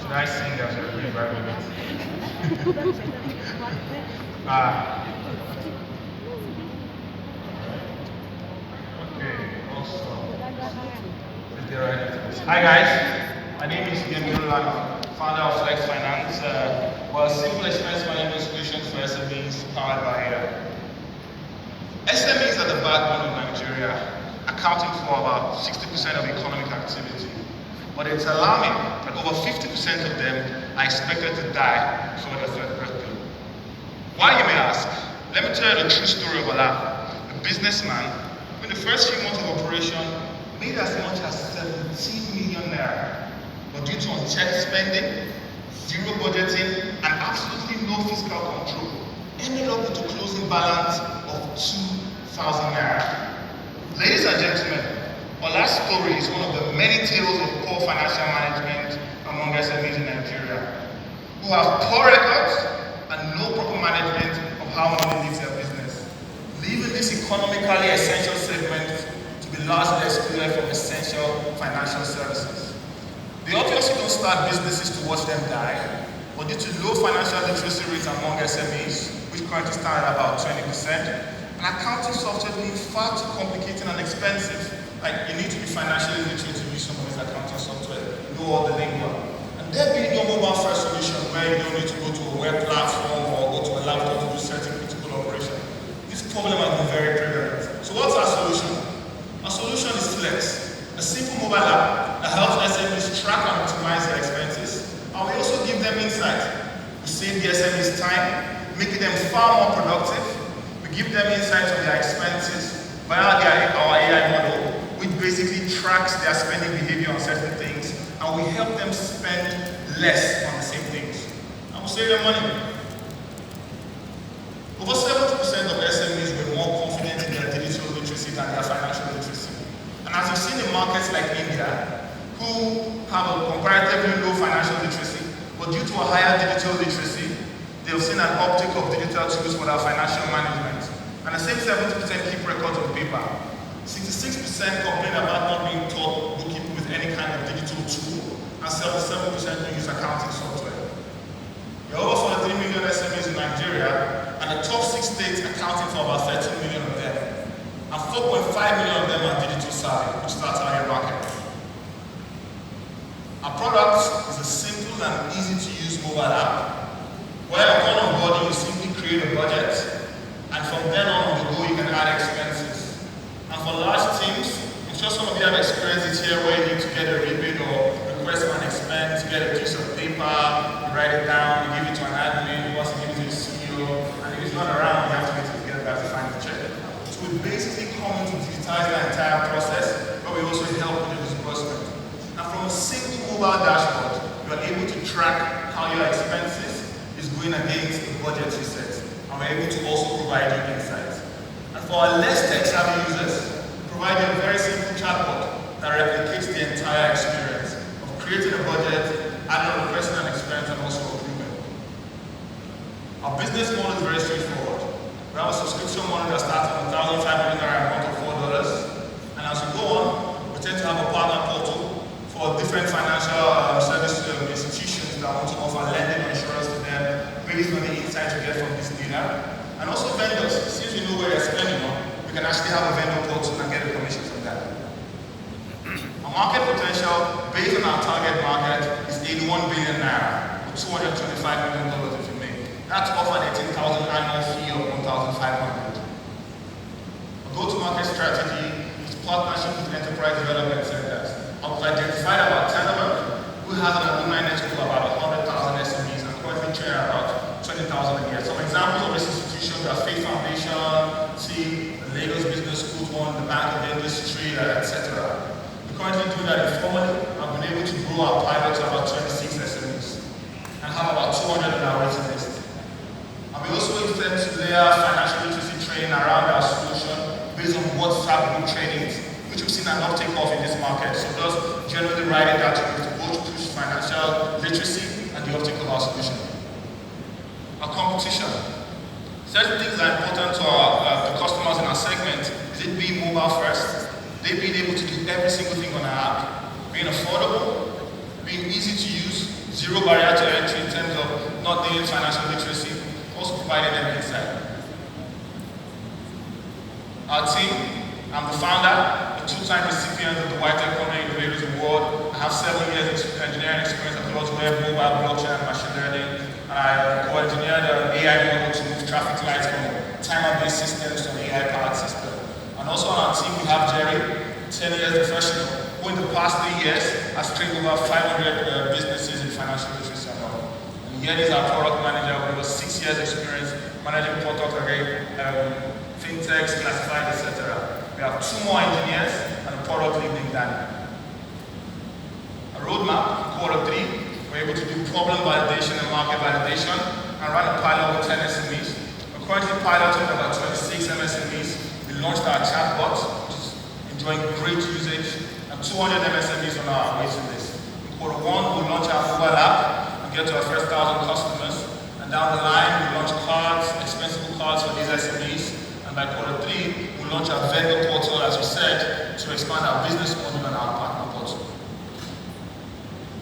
Should I sing as a revival? Ah, okay, awesome. Let's get right into this. Hi guys, my name is Yemi Lano, founder of Flex Finance. We're a simple expense management solution for SMEs powered by SMEs are the backbone of Nigeria, accounting for about 60% of economic activity. But it's alarming that over 50% of them are expected to die before their third birthday. Why, you may ask? Let me tell you the true story of Ola, a businessman who in the first few months of operation made as much as 17 million naira. But due to unchecked spending, zero budgeting, and absolutely no fiscal control, ended up with a closing balance of 2,000 naira. Ladies and gentlemen, Ola's story is one of the many tales of poor financial management among SMEs in Nigeria, who have poor records and no proper management of how money leaves their business, leaving this economically essential segment to be largely excluded from essential financial services. They obviously don't start businesses to watch them die, but due to low financial literacy rates among SMEs, which currently stand at about 20%, and accounting software being far too complicated and expensive. Like, you need to be financially literate to use some of this accounting software, know all the lingo. And there being no mobile first solution where you don't need to go to a web platform or go to a laptop to do certain critical operation. This problem has been very prevalent. So what's our solution? Our solution is Flex, a simple mobile app that helps SMEs track and optimize their expenses. And we also give them insight. We save the SMEs time, making them far more productive. We give them insights on their expenses via our AI model, which basically tracks their spending behavior on certain things, and we help them spend less on the same things. And we save them money. Over 70% of SMEs were more confident in their digital literacy than their financial literacy. And as you've seen in markets like India, who have a comparatively low financial literacy, but due to a higher digital literacy, they've seen an uptick of digital tools for their financial management. And the same 70% keep records on paper. 66% complain about not being taught bookkeeping with any kind of digital tool, and 77% don't use accounting software. There are over 43 million SMEs in Nigeria, and the top 6 states accounting for about 13 million of them. And 4.5 million of them are digital savvy, which starts our market. Our product is a simple and easy to use mobile app, where upon onboarding you simply create a budget, and from then on the go you can add expenses. And for large teams, I'm sure some of you have experienced it here where you need to get a rebate or request for an expense, get a piece of paper, you write it down, you give it to an admin, you also give it to the CEO, and if he's not around, you have to wait till he gets back to find the check. So we basically come in to digitize the entire process, but we also help with the disbursement. And from a single mobile dashboard, you are able to track how your expenses is going against the budget you set. And we're able to also provide you insights. And for our less tech-savvy users, provide you a very simple chatbot that replicates the entire experience of creating a budget, adding a requesting an expense, and also approving. Our business model is very straightforward. We have a subscription model that starts at 1,500 naira a month or $4. And as we go on, we tend to have a partner portal for different financial service institutions that want to offer lending or insurance to them based on the insights we get from this data. And also vendors, since we know where they're spending on, we can actually have a vendor portal and get a commission from that. Our market potential, based on our target market, is 81 billion naira, or $225 million if you may. That's off an 18,000 annual fee of 1,500. Our go-to-market strategy is partnership with enterprise development centers. I've identified about 10 of them, who has an alumni network of about 100,000 SMEs and currently train about 20,000 a year. Some examples of this institutions are Faith Foundation, the Lagos Business School one, the Bank of Industry, etc. We currently do that informally. I've been able to grow our pilot to about 26 SMEs and have about 200 on our waiting list. And we also intend to layer financial literacy training around our solution based on WhatsApp group trainings, which we've seen an uptake of in this market. So just generally writing that to both push financial literacy and the uptake of our solution. Our competition. Certain things are important to the customers in our segment. Is it being mobile first? They being able to do every single thing on our app. Being affordable, being easy to use, Zero barrier to entry in terms of not needing financial literacy, also providing them insight. Our team, I'm the founder, a two-time recipient of the White Economy Innovators Award. I have 7 years of engineering experience across web, mobile, blockchain, and machine learning. And I co-engineered an AI model to move traffic lights from timer-based systems to an AI-powered system. And also on our team, we have Jerry, 10 years professional, who in the past 3 years has trained over 500 businesses in financial literacy and all. And yet he's our product manager with over 6 years experience managing product array, Fintechs, classified, etc. We have 2 more engineers and a product lead named Danny. A roadmap, in Q3, we're able to do problem validation and market validation and run a pilot with 10 SMEs. We're currently piloting about 26 MSMEs. We launched our chatbot, which is enjoying great usage, and 200 MSMEs on our waiting list. In Q1, we'll launch our mobile app and get to our first 1,000 customers. And down the line, we'll launch cards, expensive cards for these SMEs. And by Q3, we'll launch our vendor portal, as we said, to expand our business model and our partner portal.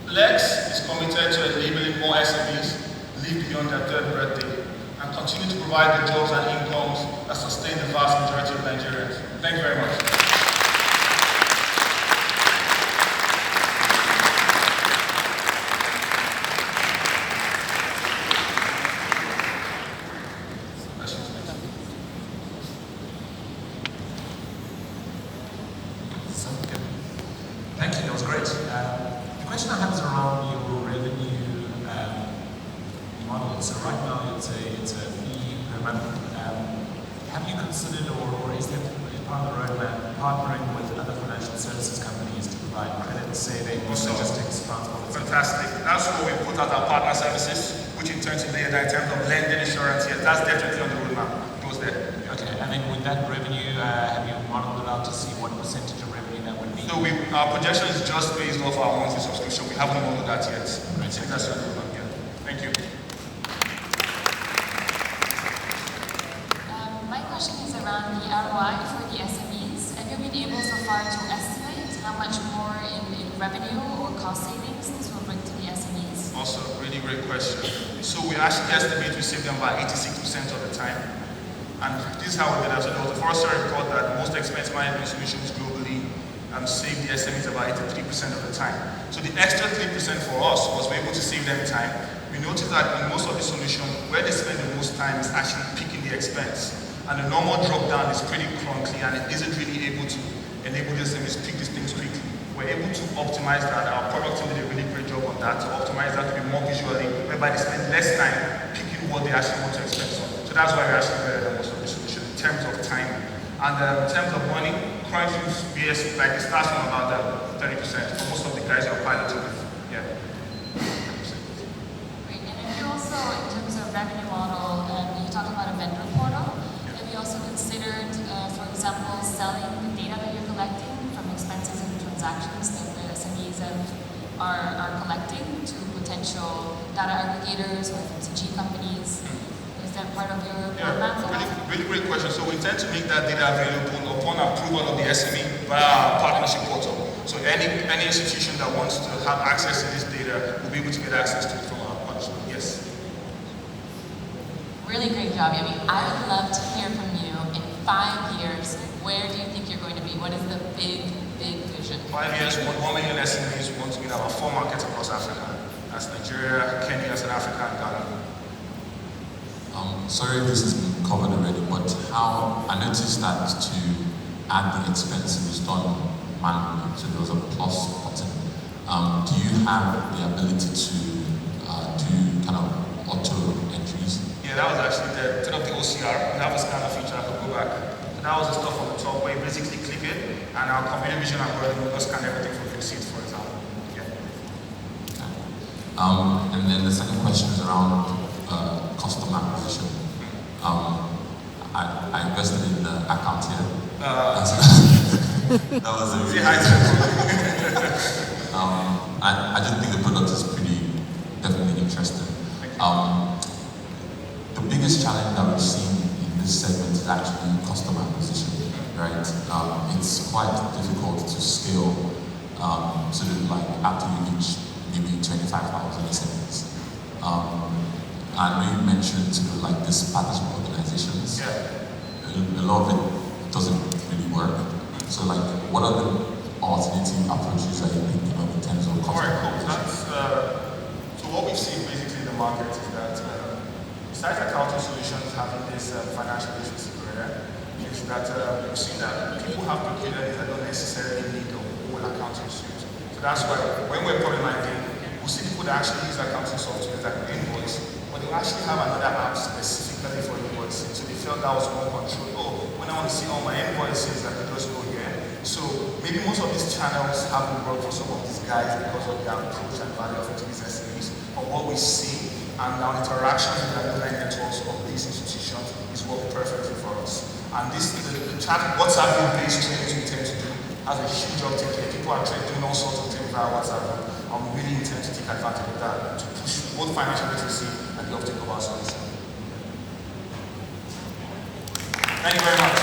Lex is committed to enabling more SMEs live beyond their 3rd birthday and continue to provide the jobs and incomes that sustain the vast majority of Nigerians. Thank you very much. Thank you, that was great. The question I have is around your revenue model. So right now it's a fee per month. Have you considered or is that part of the roadmap partnering with other financial services companies to provide credit, savings, logistics, transport? Fantastic. That's where we put out our partner services, which in turn today in terms of lending insurance, yes, that's definitely on the roadmap. It goes there. Okay, and then with that revenue, have you modeled it out to see what percentage of revenue that would be? So our projection is just based off our monthly subscription. We haven't modeled that yet. Right. I think that's what we're going to get. Thank you. My question is around the ROI for the SMEs. Have you been able so far to estimate how much more in revenue or cost savings this will bring to the SMEs? Also, really great question. So we actually estimate we save them by 86% of the time. And this is how we did it. So there was a Forrester report that most expense management solutions globally save the SMEs about 83% of the time. So the extra 3% for us was we're able to save them time. We noticed that in most of the solutions, where they spend the most time is actually picking the expense. And the normal drop down is pretty clunky and it isn't really able to enable the SMEs pick these things quickly. We're able to optimize that. Our product team did a really great job on that, to optimize that to be more visually, whereby they spend less time picking what they actually want to expense on. So that's why we're actually better than most of the solutions in terms of time. And in terms of money, current use BS, like it starts from about 30% for most of the guys who are piloting with. Yeah. Great. And have you also, in terms of revenue model, you talked about a vendor portal. Have you also considered, for example, selling the data that you're collecting from expenses and transactions that the SMEs are collecting to potential data aggregators or FMCG companies? Is that part of your roadmap for that? Really great question. So we intend to make that data available upon approval of the SME via our partnership portal. So any institution that wants to have access to this data will be able to get access to it from our partnership. Yes. Really great job, Yemi. I would love to hear from you in 5 years. Where do you think you're going to be? What is the big vision? 5 years, 1 million SMEs want to be in our 4 markets across Africa. That's Nigeria, Kenya, South Africa, and Ghana. Sorry if this has been covered already, but how I noticed that to add the expense was done manually, so there was a plus button. Do you have the ability to do kind of auto entries? Yeah, that was actually the set of the OCR. We have a scanner feature. I could go back. So that was the stuff on the top where you basically click it, and our computer vision algorithm will scan everything from receipts, for example. Yeah. Okay. And then the second question is around customer acquisition. I invested in the account here. That was a really I just think the product is definitely interesting. The biggest challenge that we've seen in this segment is actually customer acquisition, right? It's quite difficult to scale, so that like after you reach maybe 25,000 SMEs. I know you mentioned sort of like this partnership organizations. A lot of it doesn't really work. So like, what are the alternative approaches that you're thinking of in terms of Alright, cool. So what we've seen basically in the market is that besides accounting solutions having this financial literacy area, is that we've seen that people have procurement that don't necessarily need the whole accounting suite. So that's why when we're problematizing, we see people that actually use accounting software like Invoice, but they actually have another app specifically for invoicing. So they felt that was more control. Oh, when I want to see all my invoices, I can just go here. So maybe most of these channels haven't worked for some of these guys because of their approach and value of these SMEs. But what we see and our interactions with the online networks of these institutions is working perfectly for us. And this, the WhatsApp-based trainings we tend to do has a huge uptake here. People are doing all sorts of things via WhatsApp, and we really intend to take advantage of that to push both financial literacy and the uptake of our services. Thank you very much.